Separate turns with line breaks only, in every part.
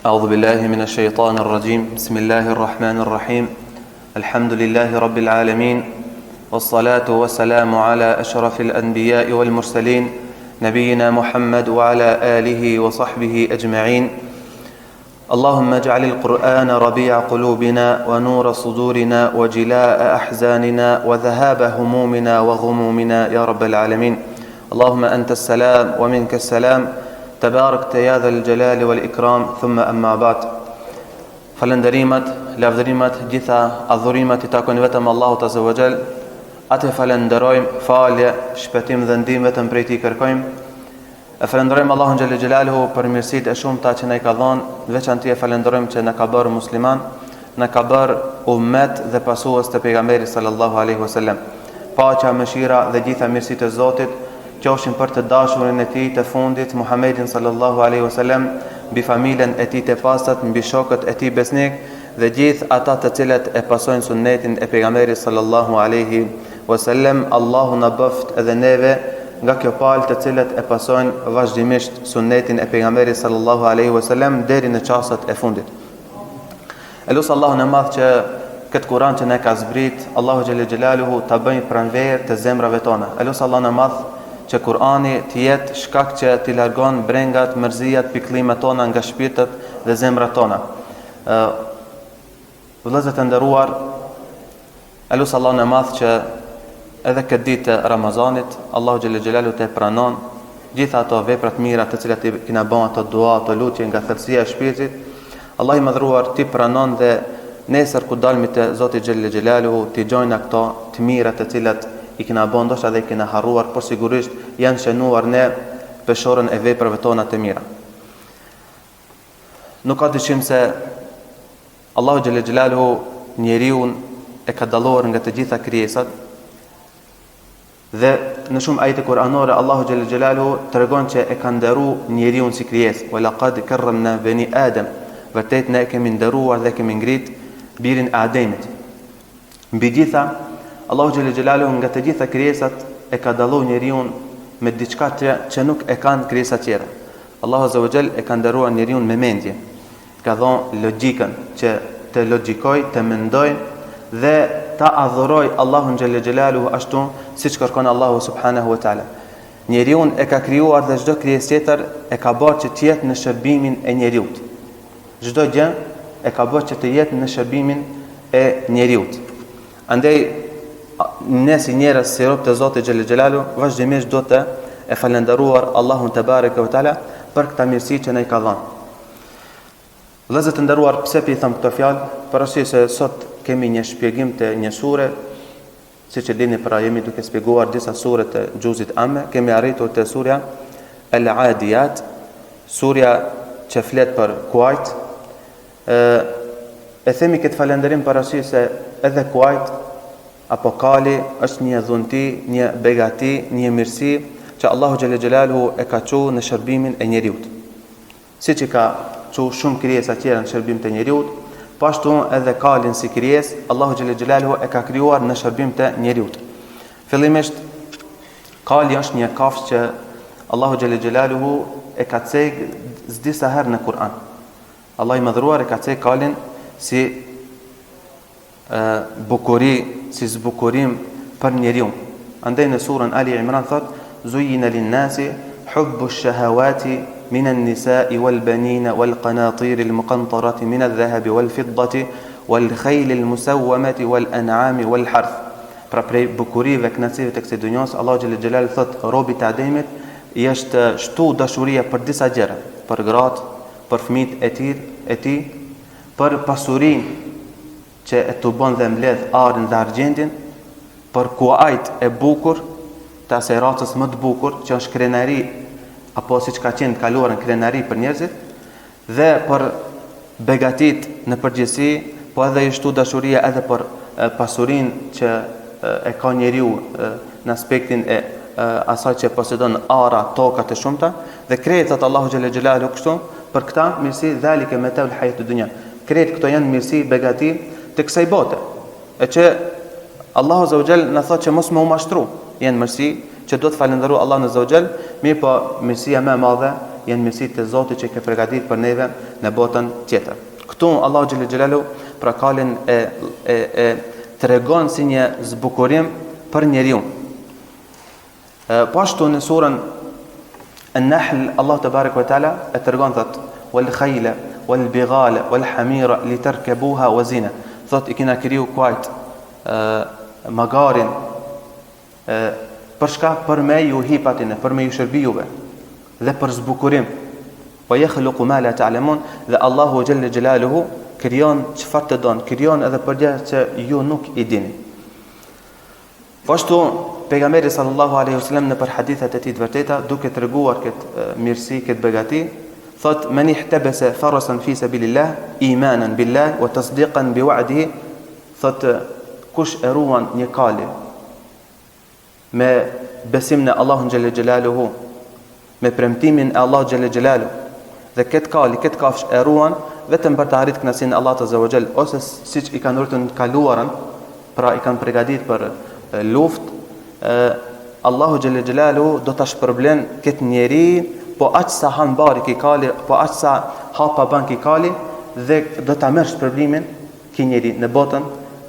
أعوذ بالله من الشيطان الرجيم بسم الله الرحمن الرحيم الحمد لله رب العالمين والصلاة والسلام على أشرف الأنبياء والمرسلين نبينا محمد وعلى آله وصحبه أجمعين اللهم اجعل القرآن ربيع قلوبنا ونور صدورنا وجلاء أحزاننا وذهاب همومنا وغمومنا يا رب العالمين اللهم أنت السلام ومنك السلام تبارك يا ذا الجلال والإكرام ثم أما بعد falënderimet, lavdërimet, gjitha adhurimet I takojnë vetëm Allahut Azza wa Jall. Atë falenderojmë, falje, shpëtim dhe ndihmë vetëm prej Tij kërkojmë. E falenderojmë Allahun Xhallal Xhelaluhu për mirësitë e shumta që na I ka dhënë, veçantë e falenderojmë që na ka bërë musliman, na ka bërë ummet dhe pasues të pejgamberit sallallahu alaihi wasallam. Paqja, mëshira dhe gjitha mirësitë e Zotit qofshin për të dashurin e Tij të fundit Muhammedin sallallahu alaihi wasallam, mbi familjen e Tij të pastët, mbi shokët e Tij besnik dhe gjithë ata të cilët e pasojnë sunnetin e pejgamberit sallallahu alaihi wasallam. Allahu na bëft edhe neve nga kjo palë të cilët e pasojnë vazhdimisht sunnetin e pejgamberit sallallahu alaihi wasallam deri në çastet e fundit. Elos Allahun e madh që këtë Kur'an që ne ka zbrit, Allahu xhallal xhelaluhu ta bëjë pranverë të zemrave tona. Elos Allahun e madh që Kur'ani të jetë shkak që t'i largon brengat, mërzijat, pikëllimet tona nga shpirtet dhe zemrat tona. Vëllezër të nderuar, elus Allahun e madh që edhe këtë ditë të Ramazanit, Allahu xhallal xhelalu të pranon gjitha ato vepra të mira të cilat I kena bën, ato dua, ato lutje nga thellësia e shpirtit. Allahu I madhruar ti pranon dhe nesër ku dalmi te Zoti xhallal xhelalu ti gjojna ato të mira të cilat I kena bën, ndoshta dhe I kena harruar, por sigurisht janë shënuar në peshorën e veprave tona të mira. Nuk ka dyshim se Allahu xhallal xhelalu njeriu e ka dalluar nga të gjitha krijesat dhe në shumë ajete kuranore Allahu xhallal xhelalu tregon që e ka nderuar njeriu si krijesë. Wa laqad karramna bani Adam, vërtet ne kemi nderuar dhe kemi ngrit birin e Ademit. Mbi gjitha Allahu xhallal xhelalu nga të gjitha krijesat e ka dalluar njeriu me diçka që nuk e kanë krijesat tjera. Allahu azza wa jall e ka nderuar njeriu me mendje. Ka dhënë logjikën që të logjikoj, të mendoj dhe ta adhuroj Allahun xhallal xhelalu ashtu siç kërkon Allahu subhanahu wa taala. Njeriu e ka krijuar dhe çdo krijesë tjetër e ka bërë që të jetë në shërbimin e njeriu. Çdo gjë e ka bërë që të jetë në shërbimin e njeriu. Andaj ne si njerëz si rob të Zotit xhallal xhelalu vazhdimisht do të e falenderuar Allahun te bareke ve teala për këtë mirësi që na I ka dhënë. Vëllezër të nderuar, pse I them këtë fjalë? Për arsye se sot kemi një shpjegim të një sure, siç e dini pra jemi duke shpjeguar disa sure të xhuzit amme, kemi arritur te surja Al-Adiyat, surja që flet për kuajt. E themi këtë falënderim për arsye se edhe kuajt apo kali është një dhunti, një begati, një mirësi që Allahu xhallal xhelalu e ka çuar në shërbimin e njeriut. Siç I ka çuar shumë krijesa tjera në shërbim të njeriut, po ashtu edhe kalin si krijesë Allahu xhallal xhelalu e ka krijuar në shërbim të njeriut. Fillimisht kali është një kafshë që Allahu xhallal xhelalu e ka cegë disa herë në Kur'an. Allah I madhruar e ka cegë kalin si bukuri, si zbukurim për njeriu. Andaj në surën Ali Imran thot: "Zuyyina lin-nasi hubbu ash-shahawati min an-nisa'i wal-banina wal-qanatir al-muqantarati min adh-dhahabi wal-fiddati wal-khayl al-musawwamati wal-an'ami wal-harth." Pra prej bukurive kënaqësive të kësaj dunjos, Allahu xhallal xhelal thot robit të Ademit I është shtu dashuria për disa gjëra, për gratë, për fëmijët e tij, për pasurinë që e të bën dhe mbledh arin dhe argjendin, për kuajt e bukur, të asaj racës më të bukur, që është krenari, apo si që ka qenë kaluar në krenari për njerëzit, dhe për begatit në përgjithësi, po edhe I shtu dashuria edhe për pasurin që e ka njeriu në aspektin e asaj që posedon ara, toka të shumta, dhe kretat Allahu xhallal xhelalu kështu, për këta mirësi dhalike metaul hayat dunya. Kret këto janë mirësi, begati të kësaj bote, e që Allahu azza wa jall na thotë që mos më u mashtru. Janë mirësi që do të falenderoj Allahun azza wa jall, mirë po mirësia më e madhe janë mirësitë e Zotit që i ka përgatitur për neve në botën tjetër. Këtu Allahu xhallal xhelalu pra kalin e tregon si një zbukurim për njeriu. Po ashtu në surën An-Nahl Allah tebarek ve teala e tregon thot wal khayla wal bighala wal hamira litarkabuha wa zina. Thot i kena kriju kuajt magarin për shkak për me ju hipatin, për me ju shërbi juve dhe për zbukurim. Po yakhluqu ma la ta'lamun, dhe Allahu xhalla xjalaluhu krijon çfarë të don, krijon edhe për gjë që ju nuk i dini. Po ashtu pejgamberi sallallahu alaihi wasallam në për hadithet e tij të vërteta duke treguar këtë mirësi, këtë begati, thot man ihtabasa farasan fi sabilillah imanan billah wa tasdiqan bi wa'dihi, thot kush e ruan një kali me besim në Allahun xhallal xjalaluhu, me premtimin e Allahut xhallal xjalaluhu, dhe këtë kali, këtë kafsh e ruan vetëm për të arritur kënaqësinë e Allahut azza wa xal, ose siç i kanë rritën kaluarën, pra i kanë përgatitur për luftë, Allahu xhallal xjalaluhu do ta shpërblen këtë njeri, po aq sa han bari ki kali, po aq sa hapa ban ki kali, dhe do ta merr shpërblimin ki njeri në botën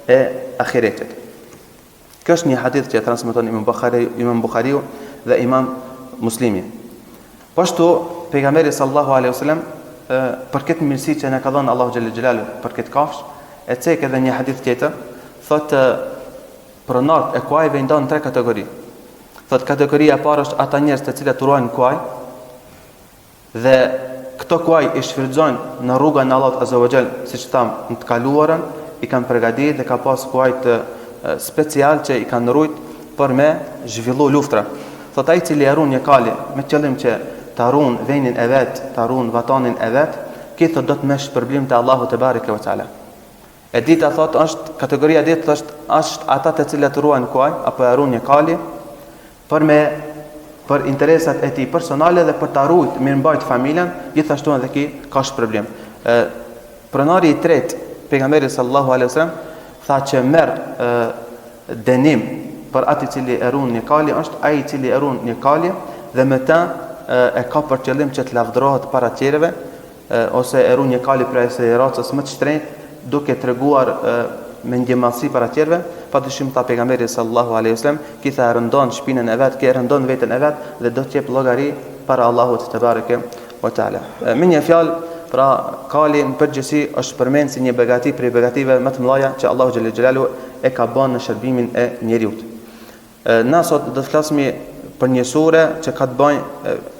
e ahiretit. Kjo është një hadith që e transmeton Imam Buhariu dhe Imam Muslimi. Po ashtu pejgamberi sallallahu alaihi wasallam për këtë mirësi që na ka dhënë Allahu xhallal xjalaluhu për këtë kafsh, e cek edhe një hadith tjetër, thotë pronarët e kuajve i ndan në 3 kategori. Thotë kategoria e parë është ata njerëz të cilët urojnë kuaj dhe këto kuaj i shfrytëzojnë në rrugën e Allahut azza wa xal, siç tham në të kaluarën i kanë përgatitur dhe ka pas kuaj të special që i kanë rujt për me zhvillu luftra. Thotë ai i cili harron një kali me qëllim që të harron vendin e vet, të harron vatanin e vet, këtë do të më shpërblim te Allahu te bareke ve teala. E dita thot është kategoria ditë është ata të cilët ruajnë kuaj apo harron një kali për interesat e tij personale dhe për ta ruajtur mirëmbajt familjen, gjithashtu edhe ki ka shpërblim. Pronari i tretë, pejgamberi sallallahu alaihi wasallam tha që merr dënim për atë i cili e ruan një kali, është ai i cili e ruan një kali dhe me të e ka për qëllim që të lavdërohet para tjerëve, ose e ruan një kali për asaj racës më të shtrenjtë, duke treguar me ndjemësi para tjerëve, padyshim tha pejgamberi sallallahu alaihi wasallam, ki tha rëndon shpinën e vet, ki rëndon veten e vet dhe do të jep llogari para Allahut te bareke ve teala. Me një fjalë, pra kali në përgjithësi është përmend si një begati prej begative më të mëdha që Allahu xhallal xjalalu e ka bën në shërbimin e njeriu. Na sot do të flasim për një sure që ka të bëjë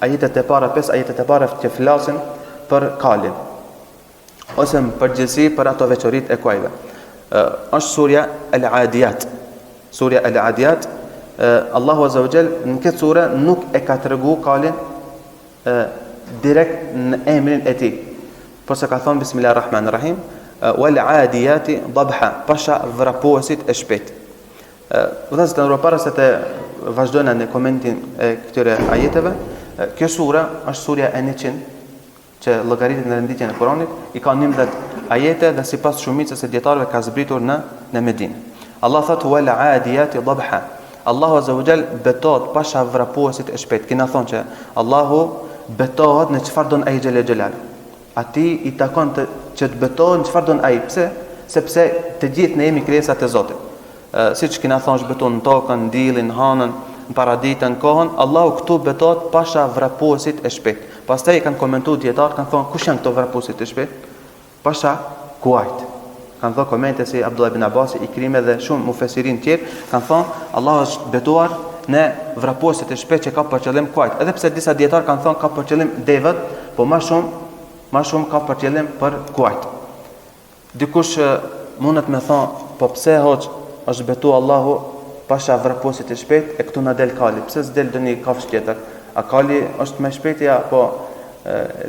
ajetet e para, 5 ajetet e para që flasin për kalin, ose në përgjithësi për ato veçoritë e kuajve. Është surja Al-Adiyat. Surja Al-Adiyat, Allahu azza wa jall në këtë sure nuk e ka treguar kalin direkt në emrin e tij, por se ka thonë Bismillahirrahmanirrahim, wal adiyati dabha, pasha vrapuesit e shpejt. Vëllezër të nderuar, para se të vazhdojmë në komentin e këtyre ajeteve, kjo sure është surja e 100 që llogaritet në renditjen e Kuranit, i ka 19 ajete dhe sipas shumicës e dietarëve ka zbritur në Medinë. Allah thotë wal adiyati dabha. Allahu azza wa jall betohet pasha vrapuesit e shpejt. Kena thonë që Allahu betohet në çfarë don ai xhelal xhelal. Ati i takon që të betohet në çfarë don ai. Pse? Sepse të gjithë ne jemi krijesa të Zotit. Siç kena thonë beton në tokën, në diellin, në hanën, në paraditën, në kohën, Allahu këtu betohet pasha vrapuesit e shpejt. Pastaj kanë komentuar dietar, kanë thonë kush janë këto vrapuesit e shpejt? Pasha kuajt. Kanë thonë komente si Abdullah ibn Abbas, Ikrime dhe shumë mufesirin tjerë, kanë thonë Allahu është betuar në vrapuesit e shpejt që ka për qëllim kuajt. Edhe pse disa dietar kanë thonë ka për qëllim devat, po më shumë ka për qëllim për kuajt. Dikush mundet me thonë, po pse hoç është betuar Allahu pasha vrapuesit e shpejt e këtu na del kali. Pse s'del doni kafsh tjetër? A kali është më shpejt ja po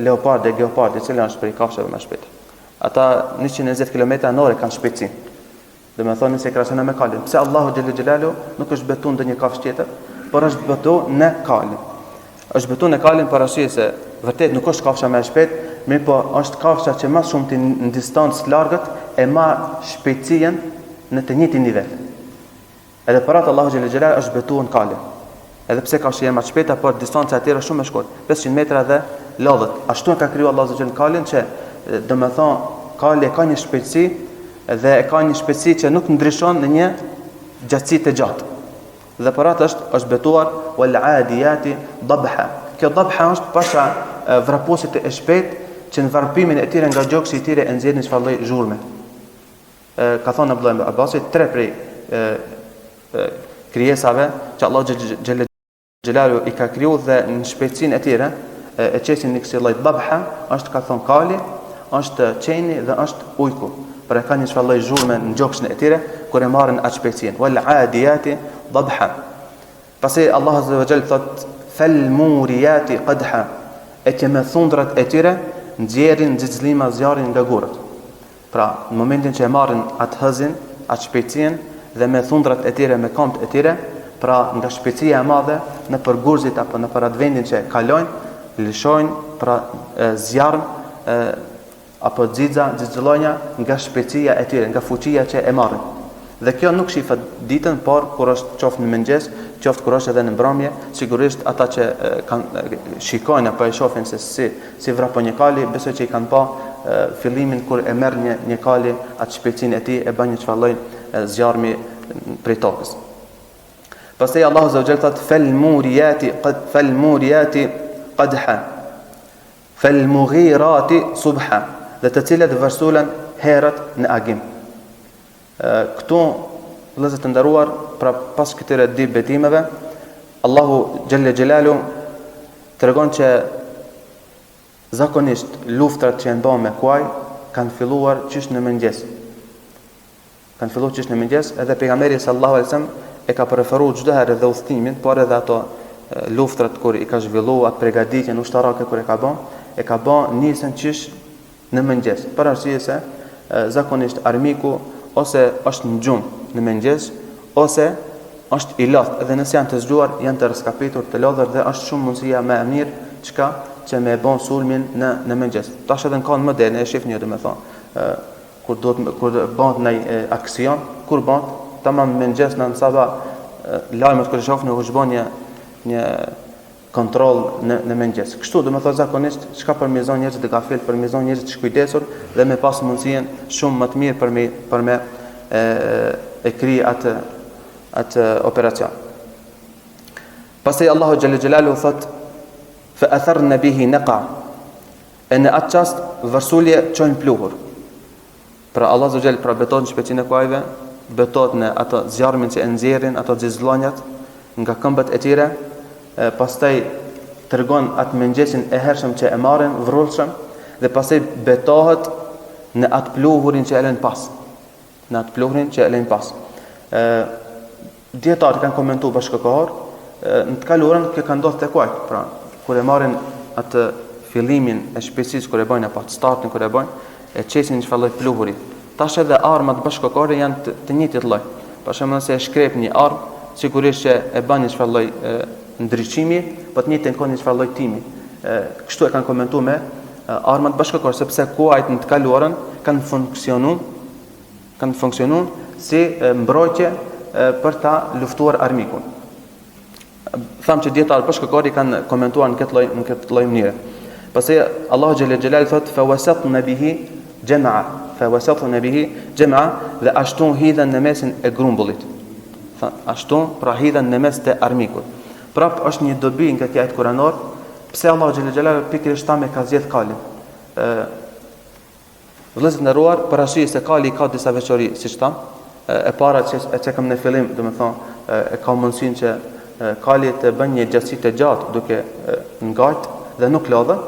leopardi, geopardi, cila është prej kafshëve më shpejt? Ata 120 km/h kanë shpejtësi. Dhe me thonë se krahasojnë me kalin. Pse Allahu xhallal xhelalu nuk është betuar ndonjë kafshë tjetër, por është betuar në kalin. Është betuar në kalin për arsye se vërtet nuk është kafsha më e shpejtë, mirë po është kafsha që më shumë në distancë të largët e marr shpejtësinë në të njëjtin nivel. Edhe për atë Allahu xhallal xhelalu është betuar në kalin. Edhe pse kafshia janë më të shpejta, por distanca e tyre është shumë e shkurtër, 500 metra dhe lodhet. Ashtu e ka kriju Allahu Azza wa Jall kalin që do të thonë kali ka një shpejtësi dhe ka një shpejtësi që nuk ndryshon në një gjatësi të gjatë. Dhe për atë është betuar wal adiyati dabha. Kjo dabha është pasha vrapusit e shpejt që në varpimin e tyre nga gjoksi i tyre e nxjerrin çfarë lloj zhurme. Ka thonë Abdullah ibn Abbas, tre prej krijesave që Allah xhelalu i ka kriju dhe në shpejtësinë e tyre e çesin në kësaj lloj dabha, është ka thonë kali, është qeni dhe është ujku. Por e kanë një çfarë lloj zhurme në gjoksin e tyre kur e marrin atë shpejtësinë. Wal adiyati dabha. Pasi Allah Azza wa Jall thot fal muriyati qadha. E që me thundrat e tyre nxjerrin xixllima zjarrin nga gurët. Pra, në momentin që e marrin atë hëzin, atë shpejtësinë dhe me thundrat e tyre, me këmbët e tyre, pra nga shpejtësia e madhe në për gurzit apo në për atë vendin që kalojnë, lëshojnë pra zjarr apo xixëllonja nga shpejtësia e tyre, nga fuqia që e marrin. Dhe kjo nuk shifat ditën, por kur është qoftë në mëngjes, qoftë kur është edhe në mbrëmje, sigurisht ata që shikojnë apo e shohin se si vrapon një kali, besoj që i kanë pa fillimin kur e merr një kali atë shpejtësinë e tij e bën një çfarë lloj zjarmi prej tokës. Pastaj Allahu Azza wa Jalla thot fal muriyati qadha fal mughirati subha, dhe të cilat vërsulen herët në agim. Këtu vëllezër të nderuar, pra pas këtyre dy betimeve, Allahu Jalla Jalalu tregon që zakonisht luftrat që janë bërë me kuaj kanë filluar qysh në mëngjes. Kanë filluar qysh në mëngjes, edhe pejgamberi sallallahu alajhi wasallam e ka preferuar çdo herë edhe udhtimin, por edhe ato luftrat kur i ka zhvilluar atë përgatitjen ushtarake kur e ka bën nisën qysh në mëngjes. Për arsye se zakonisht armiku ose është në gjumë në mëngjes, ose është i lodhur, edhe nëse janë të zgjuar, janë të rëskapitur, të lodhur dhe është shumë mundësia më e mirë që me bën sulmin në mëngjes. Tash edhe në kohën moderne e shihni domethënë, kur bëhet ndaj aksion, kur bëhet tamam mëngjes në sabah, lajmet kur shohin u zhbon një kontroll në mëngjes. Kështu domethënë zakonisht çka përmirëson njerëzit të gafil, përmirëson njerëzit të shkujtesur dhe me pas mundësinë shumë më të mirë për me e krij atë operacion. Pastaj Allahu Jalla Jalalu thot fa atharna bihi naqa. Në atë çast vërsulje çojnë pluhur. Pra Allahu Azza wa Jalla pra beton shpejtësinë e kuajve, beton në ato zjarmin që e nxjerrin, ato xizllonjat nga këmbët e tyre. Pastaj tregon atë mëngjesin e hershëm që e marrin vrrullshëm dhe pastaj betohet në atë pluhurin që e lën pas. Në atë pluhurin që e lën pas. Dietarët kanë komentuar bashkëkohor, në të kaluarën kjo ka ndodhur tek kuajt. Pra, kur e marrin atë fillimin e shpejtësisë kur e bojnë apo atë startin kur e bojnë, e çesin në çfarë lloj pluhuri. Tash edhe armat bashkëkohore janë të njëjtit lloj. Për shembull, nëse e shkrep një armë, sigurisht që e bën një çfarë lloj ndriçimi, po të njëjtën kohë një çfarë lloj timi. Kështu e kanë komentuar me armat bashkëkohore, sepse kuajt në të kaluarën kanë funksionuar si mbrojtje për ta luftuar armikun. Tham që dietarët bashkëkohor kanë komentuar në këtë lloj mënyre. Pastaj Allahu Jalla Jalalu thot fa wasatna bihi jam'a, dhe ashtu hidhen në mesin e grumbullit. Ashtu pra hidhen në mes të armikut. Prap është një dobi nga kjo ajet kuranor, pse Allahu Jalla Jalalu pikërisht ta me ka zgjedh kalin. Vëllezër të nderuar, për arsye se kali ka disa veçori, siç tham, e para që kam në fillim, domethënë e ka mundësinë që kali të bën një gjatësi të gjatë duke ngajt dhe nuk lodhet,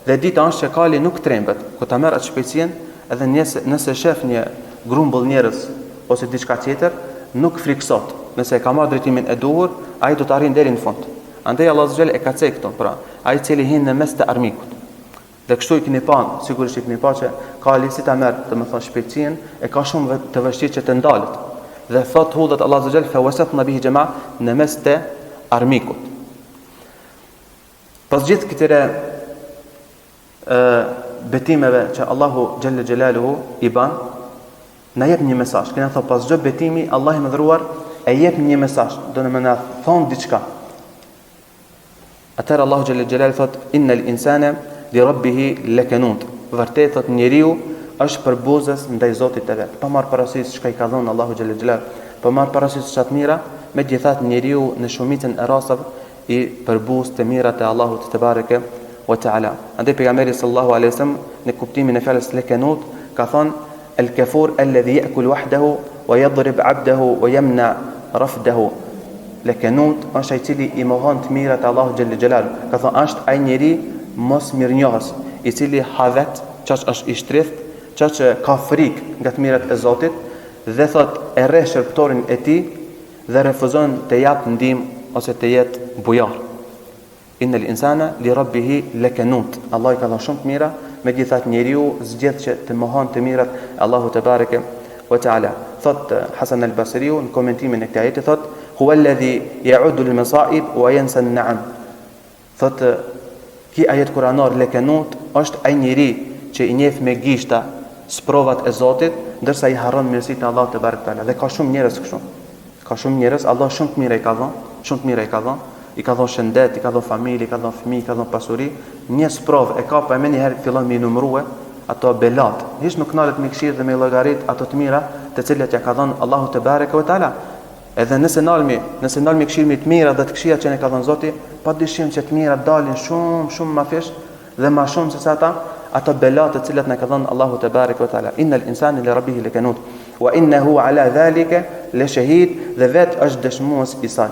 dhe dita është që kali nuk trembet, kur ta merr atë shpejtësinë, edhe nëse shef një grumbull njerëz ose diçka tjetër, nuk friksot. Nëse e ka marrë drejtimin e duhur, ai do të arrijë deri në fund. Andaj Allahu Azza e ka thënë këto, pra, ai i cili hin në mes të armikut. Dhe kështu i keni pa, sigurisht i keni pa që kali si ta merr, domethënë shpejtësinë, e ka shumë të vështirë që të ndalet. Dhe thot hudhat Allahu Azza fa wasatna bihi jam'a, në mes të armikut. Pas gjithë këtyre betimeve që Allahu Jalla Jalaluhu i ban, na jep një mesazh. Kena thënë pas çdo betimi Allah i mëdhëruar e jep një mesazh, do të thonë diçka. Atëherë Allahu Jalla Jalaluhu thot innal insana li rabbihi lakanut. Vërtet thot njeriu është përbuzës ndaj Zotit të vet. Pa marr parasysh çka I ka dhënë Allahu xhallahu xhelal, pa marr parasysh çat mira, megjithatë njeriu në shumicën e rasteve I përbuz të mirat e Allahut te bareke wa taala. Andaj pejgamberi sallallahu alaihi wasallam në kuptimin e fjalës lakanut ka thënë el-kafur alladhi ya'kul wahdahu wa yadrib 'abdahu wa yamna rafdahu. Lakanut është ai cili I mohon të mirat e Allahut xhallahu xhelal. Ka thënë është ai njeri mos mirnjohës, I cili havet, çaç është I shtrith, çaç ka frikë nga të mirat e Zotit dhe thot e rreh shërptorin e tij dhe refuzon të jap ndihmë ose të jetë bujar. Innal insana li rabbih lakanut. Allah I ka dhënë shumë të mira, megjithatë njeriu zgjedh që të mohon të mirat e Allahut te bareke wa taala. Thot Hasan al-Basri në komentimin e këtij ajeti thot huwa alladhi ya'udu al-masa'ib wa yansa an-na'am. Thot ki ajet kuranor lakanut është ai njeri që I njeh me gishta sprovat e Zotit, ndërsa I harron mirësitë e Allahut te bareke taala. Dhe ka shumë njerëz kështu. Ka shumë njerëz, Allah shumë të mira I ka dhënë, shumë të mira I ka dhënë. I ka dhënë shëndet, I ka dhënë familje, I ka dhënë fëmijë, I ka dhënë pasuri. Një sprov e ka pa më një herë fillon me I numërue ato belat. Hiç nuk knalet me këshirë dhe me llogarit ato të mira të cilat ja ka dhënë Allahu te bareke ve taala. Edhe nëse nalmi këshirë të mira dhe të këqija që ne ka dhënë Zoti, padyshim që të mira dalin shumë më fish dhe më shumë se sa ato belat të cilat na ka dhënë Allahu te bareke ve taala. Innal insana li rabbih lakanut wa innahu ala dhalika la shahid. Dhe vet është dëshmues I saj.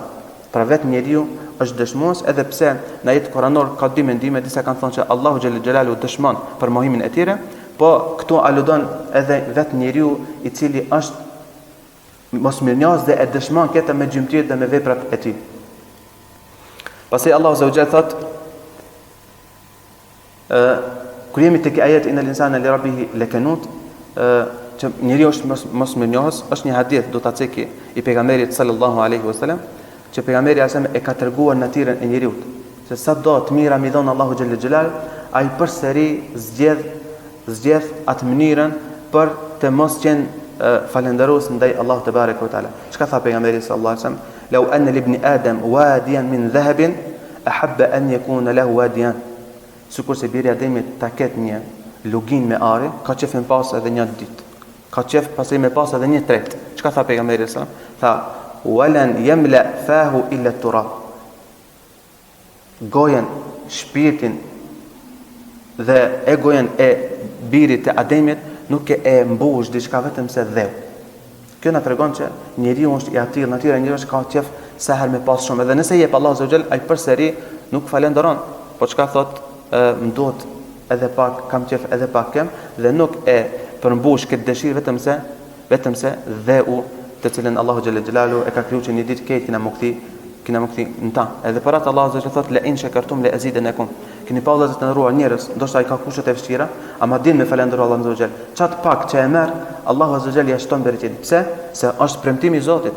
Pra vet njeriu është dëshmues, edhe pse në ajet kuranor ka dy mendime, disa kanë thënë që Allahu xhallahu xhelalu dëshmon për mohimin e tyre, po këtu aludon edhe vet njeriu I cili është mosmirnjos dhe e dëshmon këtë me gjymtyrë dhe me veprat e tij. Pastaj Allahu azza wa jalla thot kur jemi tek ajet inal insana li rabbih lakanut, që njeriu është mosmirnjos, është një hadith do ta ceki I pejgamberit sallallahu alaihi wasallam, që pejgamberi asem e ka treguar natyrën e njeriu, se sa do të mira mi dhon Allahu xhallahu xhelal, ai përsëri zgjedh atë mënyrën për të mos qenë falenderues ndaj Allahut te bareke ve taala. Çka tha pejgamberi sallallahu alaihi wasallam? Law anna li ibn adam wadiyan min dhahabin ahabba an yakuna lahu wadiyan. Sikur se biri Ademit ta ketë një lugin me are, ka qef me pas edhe një ditë. Ka qef pastaj me pas edhe një tret. Çka tha pejgamberi sallallahu alaihi wasallam? Tha walan yamla fahu illa turab. Gojen, shpirtin dhe egojen e birit të Ademit nuk e mbush diçka vetëm se dheu. Kjo na tregon që njeriu është I atill, natyra e njeriu është ka qef sa herë me pas shumë. Edhe nëse jep Allahu azza wa jall, ai përsëri nuk falenderon. Po çka thot, më duhet edhe pak, kam qef edhe pak kem, dhe nuk e përmbush këtë dëshirë vetëm se dheu të cilën Allahu xhallahu xhelalu e ka krijuar që një ditë këtë kena më kthi në ta. Edhe për atë Allahu azza wa jalla thot la in shakartum la azidannakum. Keni pa vëllezër të nderuar njerëz, ndoshta ai ka kushtet e vështira, ama din me falendëro Allahu azza wa jalla. Çat pak që e merr, Allahu azza wa jalla ja shton bereqetin. Pse? Se është premtimi I Zotit.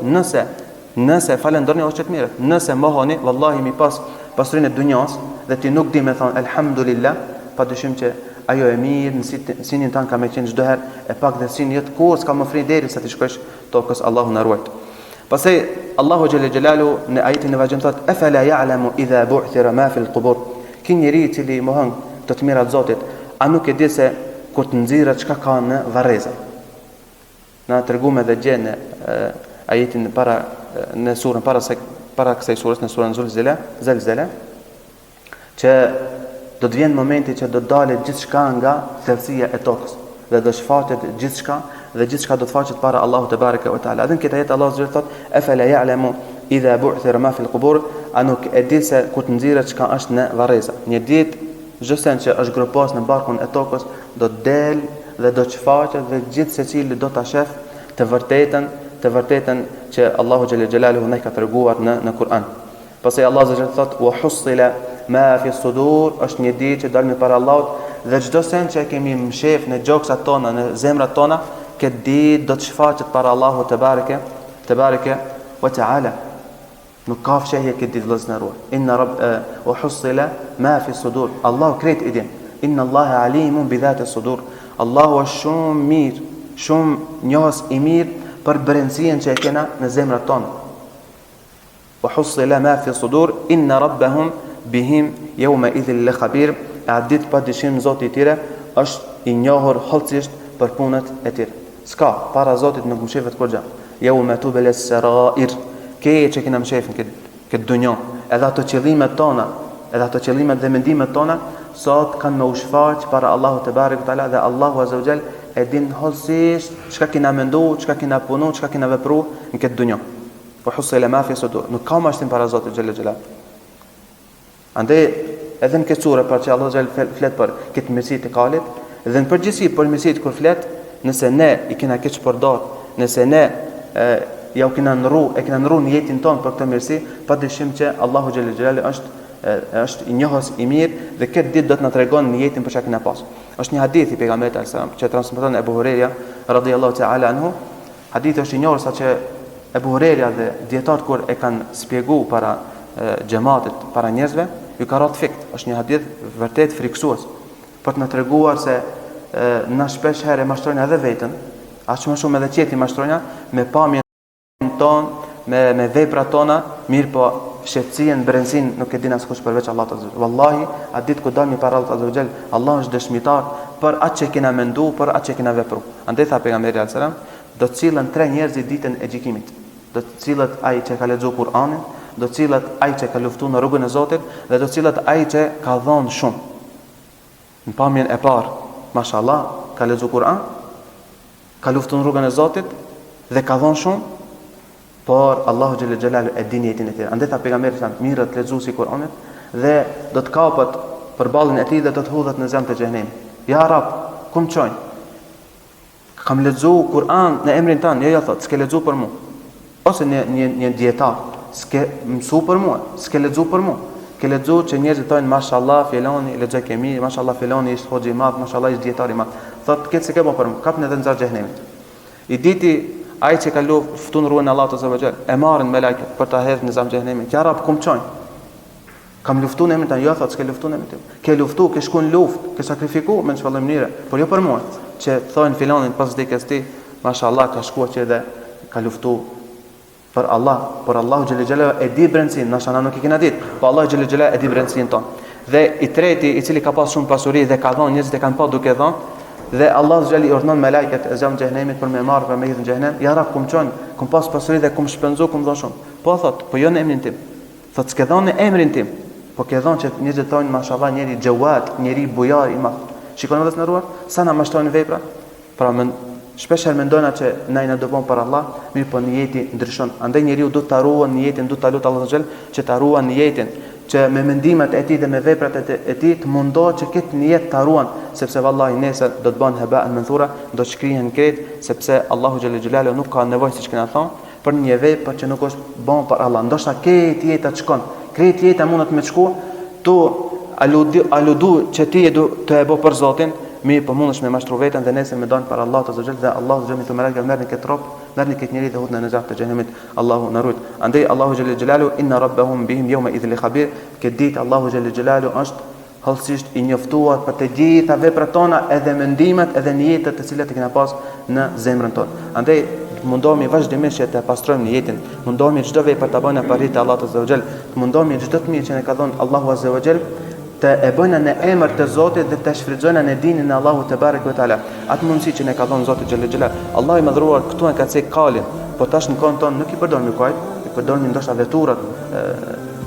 Nëse falendëroni është të mirët. Nëse mohoni, vallahi mi pas pasurinë e dunjas dhe ti nuk di me thon elhamdulillah, padyshim që ajo e mirë në sinin tan ka me qenë çdo herë e pak dhe sin jet kur s'ka më fri derisa ti shkosh tokës, Allahu na ruaj. Pastaj Allahu xhallahu xhelalu në ajetin e vazhdon thot afala ya'lamu idha bu'thira ma fil qubur. Ki njeri I cili mohon të mirat Zotit, a nuk e di se kur të nxirret çka ka në varreza. Na treguam edhe gjë në ajetin në surën para kësaj surës, në surën Zelzele, që do të vjen momenti që do të dalet gjithçka nga thellësia e tokës dhe do shfaqet gjithçka dhe gjithçka do të faqet para Allahut te bareke ve taala. Dhe në këtë ajet Allahu zot thot afala ya'lamu idha bu'thira ma fil qubur, a nuk e di se kur të nxirret çka është në varreza. Një ditë çdo sen që është grupos në barkun e tokës do të del dhe do të shfaqet dhe gjithë secili do ta shef të vërtetën që Allahu xhallahu xhelaluhu na ka treguar në Kur'an. Pastaj Allahu zot thot wa husila ma fi sudur, është një ditë që dalmi para Allahut dhe çdo sen që kemi mshef në gjoksat tona, në zemrat tona, këtë ditë do të shfaqet para Allahut te bareke wa taala. Nuk ka fshehje këtë ditë vëllezëruar. Inna rabb wa husila ma fi sudur. Allahu krejt i din. Inna Allaha alimun bi dhati sudur. Allahu është shumë mirë, shumë njohës I mirë për brendësinë që e kena në zemrat tona. Wa husila ma fi sudur inna rabbahum bihim yawma idhil la khabir. a ditë pa dyshim Zoti i tyre është i njohur hollësisht për punët e tyre. S'ka para Zotit nuk mshefet kurrë. Yawma tubal as-sarair. Që kena mshefën këtë dunjë, edhe ato qëllimet tona, edhe ato qëllimet dhe mendimet tona sot kanë me u shfaq para Allahu te barek taala dhe Allahu azza wa jall e din hollësisht çka kena mendu, çka kena punu, çka kena vepru në këtë dunjë. Po husila ma fi sudur. Nuk ka mashtim para Zotit xhel xhelal. Andaj edhe në këtë sure për që Allah xhel flet për këtë mirësi të kalit dhe në përgjithësi për mirësitë kur flet, nëse ne i kena keq përdor, nëse ne ja u kena ndru në jetin tonë për këtë mirësi, padyshim që Allahu xhel xhelal është i njohës i mirë dhe këtë ditë do të na tregon në jetin për çka kena pas. Është një hadith i pejgamberit sallallahu alajhi wasallam që transmeton Abu Huraira radhiyallahu ta'ala anhu. Hadithi është i njohur saqë Abu Huraira dhe dietarët kur e kanë shpjeguar para xhamatit, para njerëzve, ju ka rënë fikt. Është një hadith vërtet friksues për të na treguar se na shpesh herë mashtrojnë edhe veten, aq më shumë edhe qeti mashtrojnë me pamjen tonë, me veprat tona, mirë po shqetësien, brendësin nuk e din askush përveç Allahut azza wa jall. Wallahi, atë ditë kur dalmi para Allahut azza wa jall, Allah është dëshmitar për atë që kena mendu, për atë që kena vepru. Andaj tha pejgamberi sallallahu alajhi wasallam, do të cilën 3 njerëz ditën e gjykimit. Do të cilët ai që ka lexuar Kur'anin, do të cilët ai që ka luftuar në rrugën e Zotit dhe do të cilët ai që ka dhënë shumë. Në pamjen e parë, mashallah, ka lexuar Kur'an, ka luftuar në rrugën e Zotit dhe ka dhënë shumë. Por Allahu xhelle xhelalu e din jetën e tij. Andaj tha pejgamberi sa mirë të lexuesi Kur'anit dhe do të kapet për ballin e tij dhe do të hudhet në zemrën e xhenemit. Ja Rab, ku më çojnë? Kam lexuar Kur'an në emrin tan, ja thot, s'ke lexuar për mua. Ose një dietar, s'ke mësuar për mua, s'ke lexuar për mua. Ke lexuar që njerëzit thonë mashallah filani lexoj kemi, mashallah filani është hoxhi i madh, mashallah është dietar i madh. Thot këtë s'ke bë për mua, kapën edhe në zar xhenemit. I diti ai që ka luftuar në rrugën e Allahut azza wa jall, e marrin me lajket për ta hedhur në zam xhenemit. Ja Rab, ku më çojnë? Kam luftuar në emrin tan, jo thot, s'ke luftuar në emrin tim. Ke luftuar, ke shkuar në luftë, ke sakrifikuar me çfarë mënyre, por jo për mua, që thonë filanin pas vdekjes ti, mashallah ka shkuar që edhe ka luftuar për Allah, por Allahu xhelle xhelalu e di brendësinë, na shana nuk e kena ditë, po Allahu xhelle xhelalu e di brendësinë tonë. Dhe i treti, i cili ka pas shumë pasuri dhe ka dhënë, njerëzit e kanë pa duke dhënë, dhe Allahu xhelle i ordnon me lajket e zam xhenemit për me marrë për me hidhur në xhenem. Ja Rab, kum çon, kum pas pasuri dhe kum shpenzu, kum dhon shumë. Po thot, po jo në emrin tim. Thot s'ke dhënë në emrin tim, po ke dhënë që njerëzit thonë mashallah njëri xhawad, njëri bujar i madh. Shikoni vetë ndëruar, sa na mashtrojnë vepra. Pra shpesh herë mendojnë që na i do bën për Allah, mirë po në jeti ndryshon. Andaj njeriu duhet ta ruan në jetën, duhet ta lut Allahu xhel që ta ruan në jetën, që me mendimet e tij dhe me veprat e tij të mundohet që këtë në jetë ta ruan, sepse vallahi nesër do të bën haba'an manthura, do të shkrihen krejt, sepse Allahu xhel xhelalu nuk ka nevojë siç kena thënë për një vepër që nuk është bën për Allah. Ndoshta këtë jeta të shkon, këtë jeta mund të më shku, tu aludu që ti të e bë për Zotin. Mirë po mundesh me mashtru veten dhe nesër me don para Allahut azza xhel dhe Allahu xhel të merret merrni këtë trop, merrni këtë njerëz dhe hudhna në zjarr të xhenemit. Allahu na ruaj. Andaj Allahu xhel xhelalu inna rabbahum bihim yawma idhil khabir. Këtë ditë Allahu xhel xhelalu është hollësisht i njoftuar për të gjitha veprat tona, edhe mendimet, edhe niyetet të cilat i kena pas në zemrën tonë. Andaj mundohemi vazhdimisht që të pastrojmë niyetin, mundohemi çdo vepër ta bëjmë për hir të Allahut azza xhel, mundohemi çdo të mirë që ne ka dhënë Allahu azza xhel të e bëjnë në emër të Zotit dhe të shfrytëzojnë në dinin e Allahut te barek ve taala. Atë mundësi që ne ka dhënë Zoti xhel xhelal. Allahu i madhruar këtu e ka cek kalin, po tash në kohën tonë nuk i përdorim kuajt, i përdorim ndoshta veturat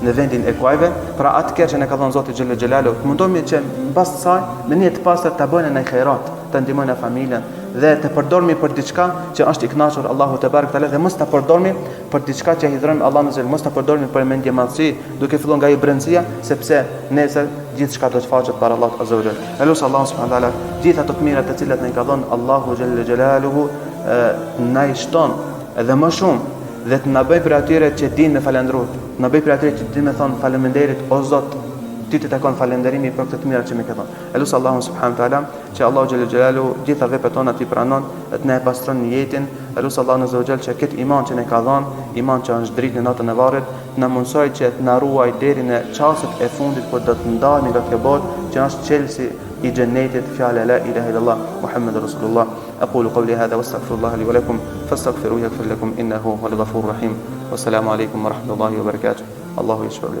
në vendin e kuajve. Pra atë që ne ka dhënë Zoti xhel xhelal, mundohemi që mbas saj me një të pastër ta bëjnë në xhairat, të ndihmojnë familjen dhe të përdormi për diçka që është i kënaqur Allahu te barek taala dhe mos ta përdormi për diçka që hidhron Allahu xhel, mos ta përdormi për mendje madhësi, duke filluar nga i brendësia, sepse nesër gjithçka do të faqet para Allahut azza wa jall. Elus Allahu subhanahu wa taala, gjithë ato të mira të cilat ne ka dhënë Allahu xhel xhelaluhu na i shton edhe më shumë dhe të na bëj për atyre që dinë me falendëruar, na bëj për atyre që dinë me thon faleminderit o Zot, ti të takon falënderimi për këtë të mira që më ke dhënë. Elus Allahu subhanahu wa taala që Allahu xhel xhelaluhu gjitha veprat tona ti pranon, të na pastron jetën. Elus Allahu azza wa jall që këtë iman që ne ka dhënë, iman që është dritë në natën e varrit, na mundsoj që të na ruaj deri në çastet e fundit kur do të ndahemi nga kjo botë, që është çelësi i xhenetit, fjala la ilaha illallah muhammedur rasulullah. Aqulu qawli hadha wastaghfirullaha li wa lakum fastaghfiruhu yaghfir lakum innahu huwal ghafurur rahim. Wassalamu alaykum wa rahmatullahi wa barakatuh. Allahu yashfa.